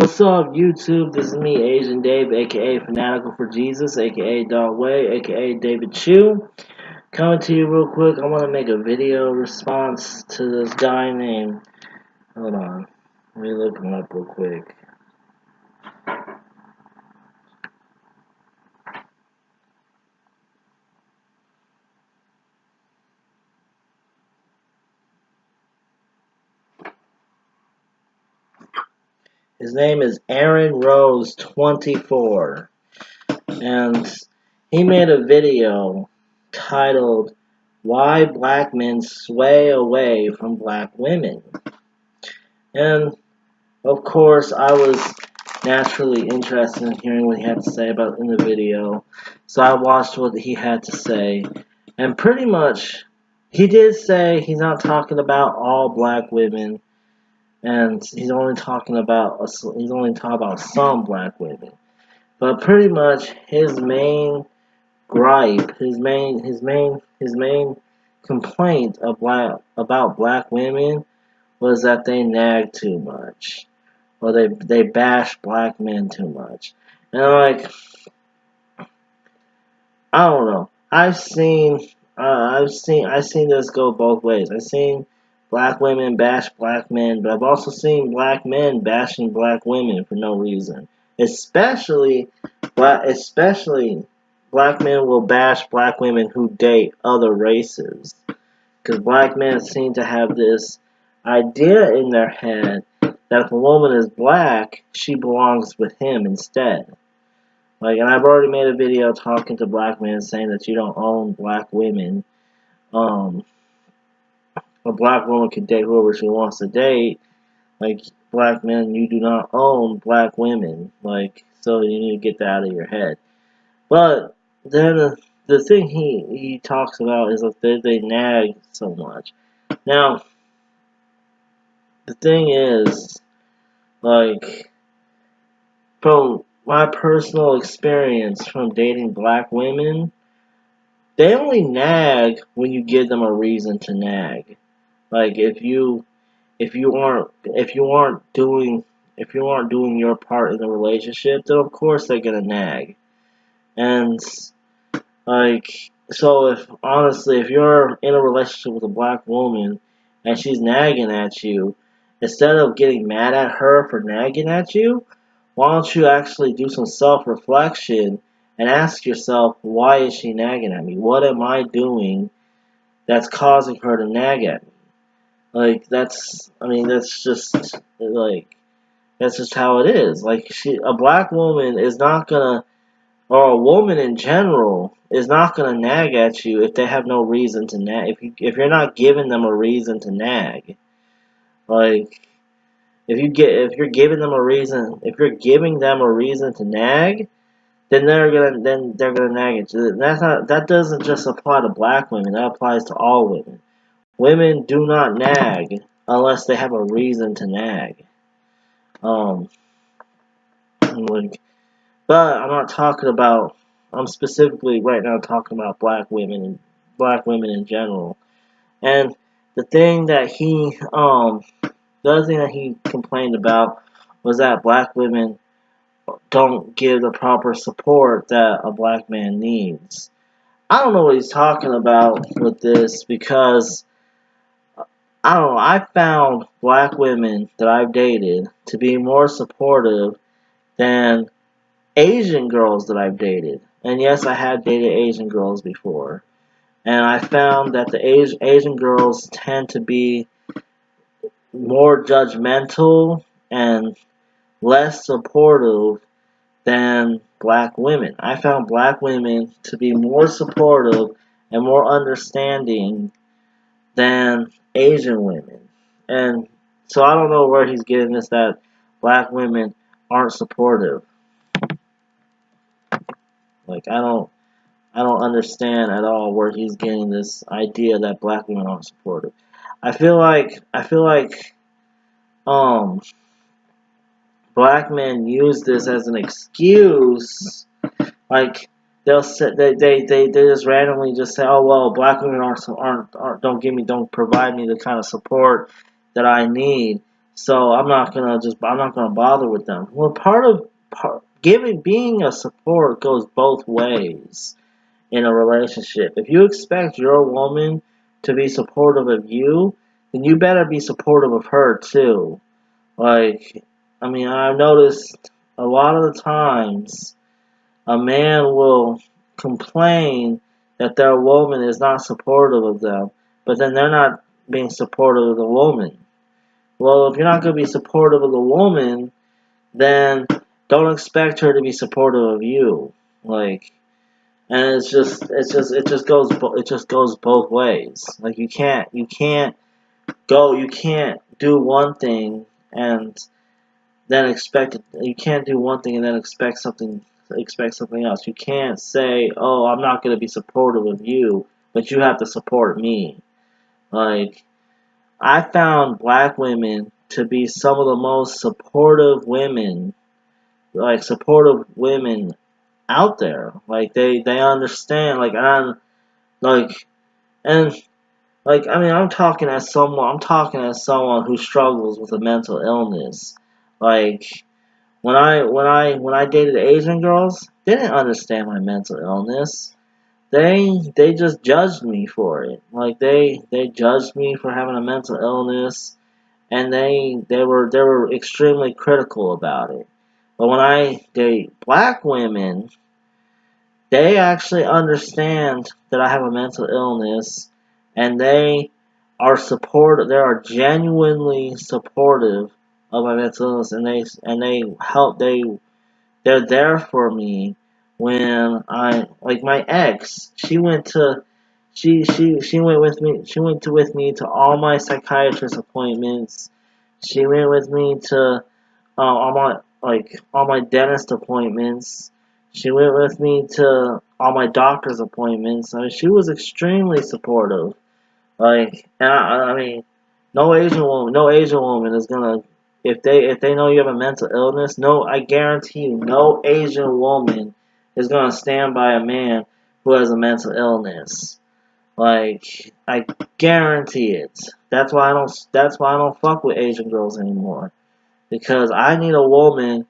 What's up, YouTube? This is me, Asian Dave, aka Fanatical for Jesus, aka Dog Way, aka David Chu. Coming to you real quick. I want to make a video response to this guy named. Hold on. Let me look him up real quick. His name is Aaron Rose 24. And he made a video titled Why Black Men Sway Away from Black Women. And of course, I was naturally interested in hearing what he had to say about in the video, so I watched what he had to say, and pretty much, he did say he's not talking about all black women, and he's only talking about some black women, but pretty much his main gripe, his main complaint about black women was that they nag too much. Or they bash black men too much. And I'm like, I don't know. I've seen this go both ways. I've seen black women bash black men, but I've also seen black men bashing black women for no reason. Especially black men will bash black women who date other races. Because black men seem to have this idea in their head that if a woman is black, she belongs with him instead. And I've already made a video talking to black men saying that you don't own black women. A black woman can date whoever she wants to date. Black men, you do not own black women. So you need to get that out of your head. But then the thing he talks about is that they nag so much. Now, the thing is, from my personal experience from dating black women, they only nag when you give them a reason to nag. If you aren't doing your part in the relationship, then of course they're gonna nag. And so if you're in a relationship with a black woman and she's nagging at you, instead of getting mad at her for nagging at you, why don't you actually do some self-reflection and ask yourself, why is she nagging at me? What am I doing that's causing her to nag at me? That's just how it is. A black woman is not gonna, or a woman in general is not gonna nag at you if they have no reason to nag. If you're not giving them a reason to nag, if you're giving them a reason to nag, then they're gonna nag at you. That doesn't just apply to black women. That applies to all women. Women do not nag unless they have a reason to nag. But I'm specifically right now talking about black women in general. And the other thing that he complained about was that black women don't give the proper support that a black man needs. I don't know what he's talking about with this, because I don't know, I found black women that I've dated to be more supportive than Asian girls that I've dated. And yes, I have dated Asian girls before. And I found that the Asian girls tend to be more judgmental and less supportive than black women. I found black women to be more supportive and more understanding than Asian women. And so I don't know where he's getting this, that black women aren't supportive. I don't understand at all where he's getting this idea that black women aren't supportive. I feel like black men use this as an excuse. They'll say, they just randomly just say, oh well, black women don't provide me the kind of support that I need, So I'm not gonna bother with them. Well, being a support goes both ways in a relationship. If you expect your woman to be supportive of you, then you better be supportive of her too. Like, I mean, I've noticed a lot of the times a man will complain that their woman is not supportive of them, but then they're not being supportive of the woman. Well, if you're not going to be supportive of the woman, then don't expect her to be supportive of you. Like, and it just goes both ways. Like, you can't do one thing and then you can't do one thing and then expect something else. You can't say, "Oh, I'm not going to be supportive of you, but you have to support me." Like, I found black women to be some of the most supportive women out there. Like, they understand, like, and I mean, I'm talking as someone who struggles with a mental illness. Like, when I dated Asian girls, they didn't understand my mental illness. They just judged me for it. Like, they judged me for having a mental illness, and they were extremely critical about it. But when I date black women, they actually understand that I have a mental illness, and they are genuinely supportive of my mental illness, and they help they're there for me when I like my ex. She went with me to all my psychiatrist appointments. She went with me to all my dentist appointments. She went with me to all my doctor's appointments. I mean, she was extremely supportive. I mean, no Asian woman is gonna, if they know you have a mental illness, no, I guarantee you, no Asian woman is gonna stand by a man who has a mental illness. Like, I guarantee it. That's why I don't fuck with Asian girls anymore. Because I need a woman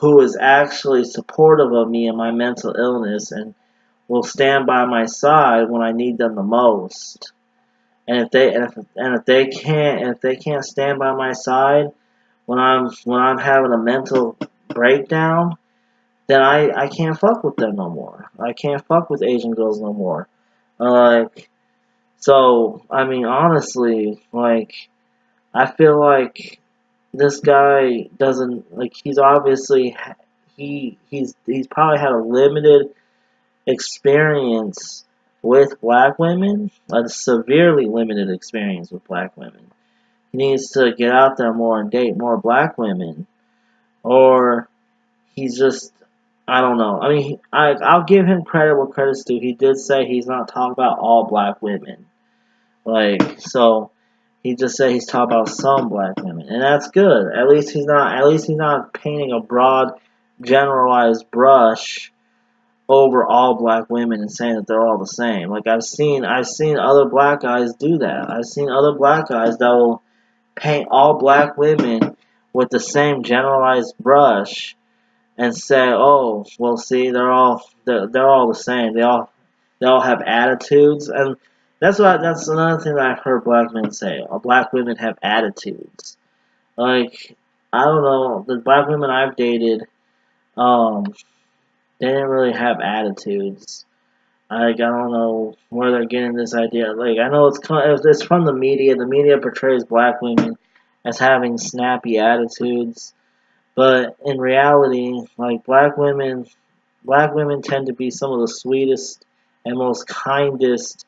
who is actually supportive of me and my mental illness and will stand by my side when I need them the most. And if they can't stand by my side when I'm having a mental breakdown, then I can't fuck with them no more. I can't fuck with Asian girls no more. Like, so I mean, honestly, like, I feel like this guy doesn't, like, he's obviously he's probably had a limited experience with black women, a severely limited experience with black women. He needs to get out there more and date more black women, or he's just, I don't know. I mean, I'll give him credit where credit's due. He did say he's not talking about all black women. Like, so he just said he's talking about some black women, and that's good. At least he's not painting a broad, generalized brush over all black women and saying that they're all the same. Like, I've seen other black guys do that. I've seen other black guys that will paint all black women with the same generalized brush and say, "Oh, well, see, they're all the same. They all have attitudes." And that's another thing that I've heard black men say. Black women have attitudes. Like, I don't know, the black women I've dated, um, they didn't really have attitudes. Like, I don't know where they're getting this idea. Like, I know it's from the media. The media portrays black women as having snappy attitudes, but in reality, like, black women tend to be some of the sweetest and most kindest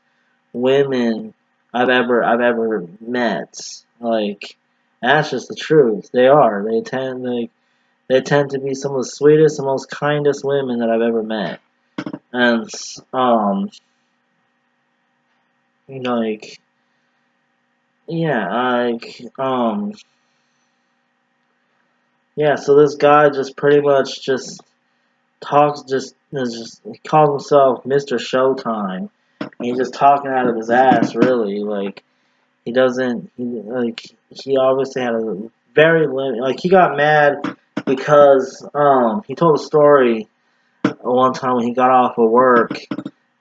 women I've ever met. Like, that's just the truth. They are. They tend to be some of the sweetest and most kindest women that I've ever met. And like, yeah, yeah. So this guy just pretty much just he calls himself Mr. Showtime. And he's just talking out of his ass, really. Like, he obviously had a very limited. Like, he got mad because he told a story one time when he got off of work,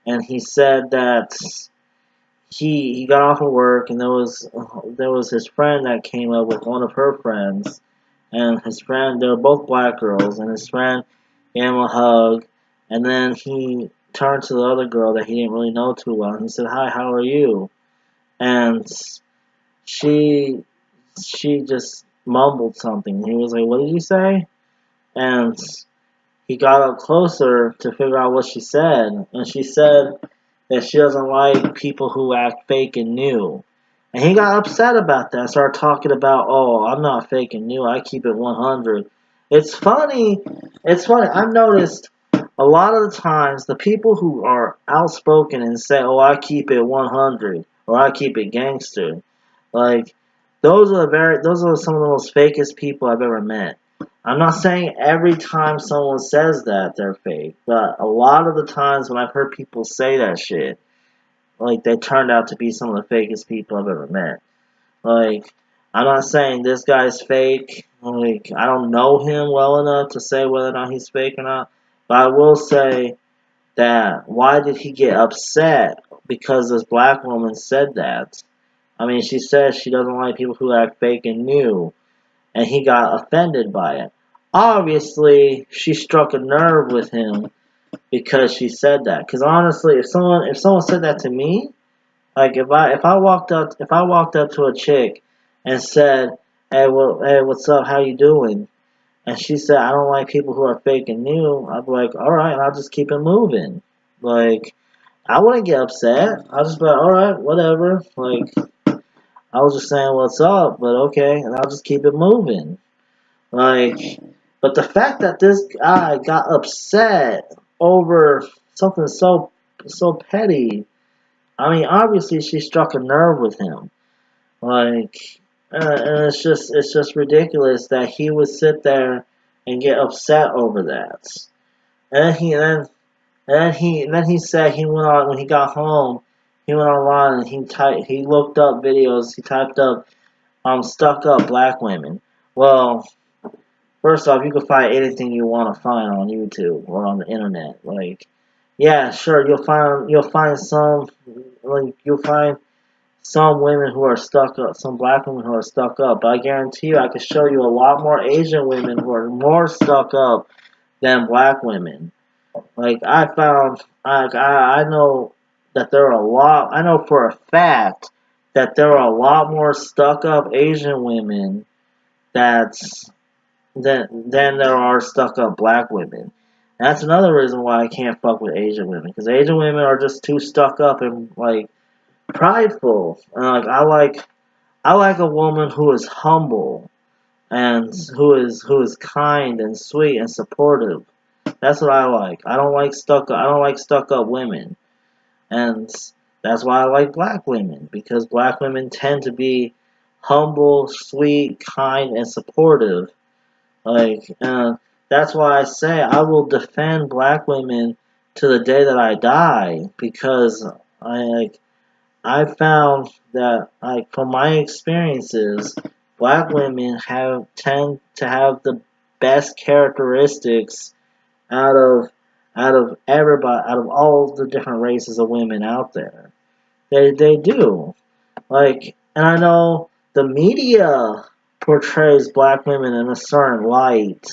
and he said that he got off of work, and there was his friend that came up with one of her friends, and his friend, they were both black girls, and his friend gave him a hug, and then he turned to the other girl that he didn't really know too well, and he said, "Hi, how are you?" And she she just mumbled something. He was like, "What did you say?" And he got up closer to figure out what she said, and she said that she doesn't like people who act fake and new. And he got upset about that. Started talking about, "Oh, I'm not fake and new. I keep it 100." It's funny. It's funny. I've noticed a lot of the times the people who are outspoken and say, "Oh, I keep it 100," or "I keep it gangster," like, those are some of the most fakest people I've ever met. I'm not saying every time someone says that they're fake, but a lot of the times when I've heard people say that shit, like, they turned out to be some of the fakest people I've ever met. Like, I'm not saying this guy's fake. Like, I don't know him well enough to say whether or not he's fake or not. But I will say that, why did he get upset because this black woman said that? I mean, she says she doesn't like people who act fake and new, and he got offended by it. Obviously, she struck a nerve with him because she said that. Because honestly, if someone said that to me, like, if I walked up to a chick and said, "Hey, hey, what's up? How you doing?" And she said, "I don't like people who are fake and new," I'd be like, "All right," and I'll just keep it moving. Like, I wouldn't get upset. I'll just be like, "All right, whatever." Like, I was just saying what's up, but okay, and I'll just keep it moving. Like, but the fact that this guy got upset over something so petty, I mean, obviously she struck a nerve with him. Like, and it's just ridiculous that he would sit there and get upset over that. And then he said he went on when he got home. He went online and he looked up videos. He typed up stuck up black women. Well, first off, you can find anything you want to find on YouTube or on the internet. Like, yeah, sure, you'll find some women who are stuck up, some black women who are stuck up. But I guarantee you, I could show you a lot more Asian women who are more stuck up than black women. Like, I know that there are a lot. I know for a fact that there are a lot more stuck up Asian women that's than there are stuck up black women. And that's another reason why I can't fuck with Asian women, because Asian women are just too stuck up and, like, prideful. And, like, I like a woman who is humble and who is kind and sweet and supportive. That's what I like. I don't like stuck up women. And that's why I like black women, because black women tend to be humble, sweet, kind, and supportive. Like, that's why I say I will defend black women to the day that I die, because I found that, like, from my experiences, black women tend to have the best characteristics out of everybody, out of all the different races of women out there. They do. Like, and I know the media portrays black women in a certain light.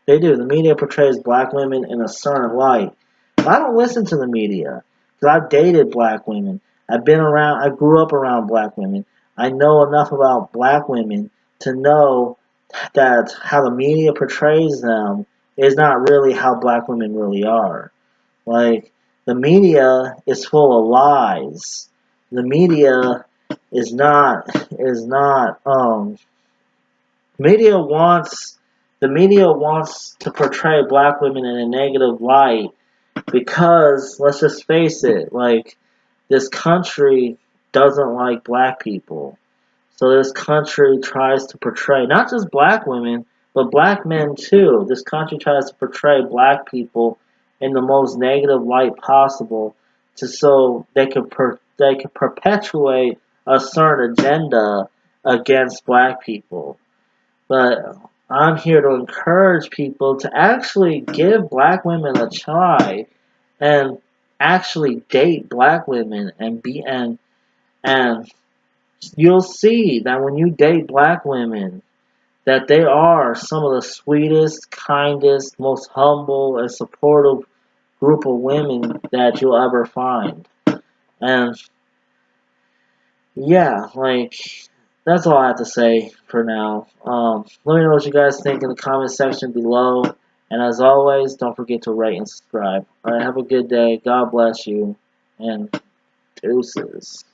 They do. The media portrays black women in a certain light. But I don't listen to the media, because I've dated black women. I grew up around black women. I know enough about black women to know that how the media portrays them is not really how black women really are. Like, the media is full of lies. The media is not media wants the media wants to portray black women in a negative light, because, let's just face it, like, this country doesn't like black people. So this country tries to portray not just black women, but black men too. This country tries to portray black people in the most negative light possible, so they could perpetuate a certain agenda against black people. But I'm here to encourage people to actually give black women a try and actually date black women and you'll see that when you date black women that they are some of the sweetest, kindest, most humble and supportive group of women that you'll ever find. And yeah, like that's all I have to say for now. Let me know what you guys think in the comment section below. And as always, don't forget to rate and subscribe. Alright, have a good day. God bless you. And deuces.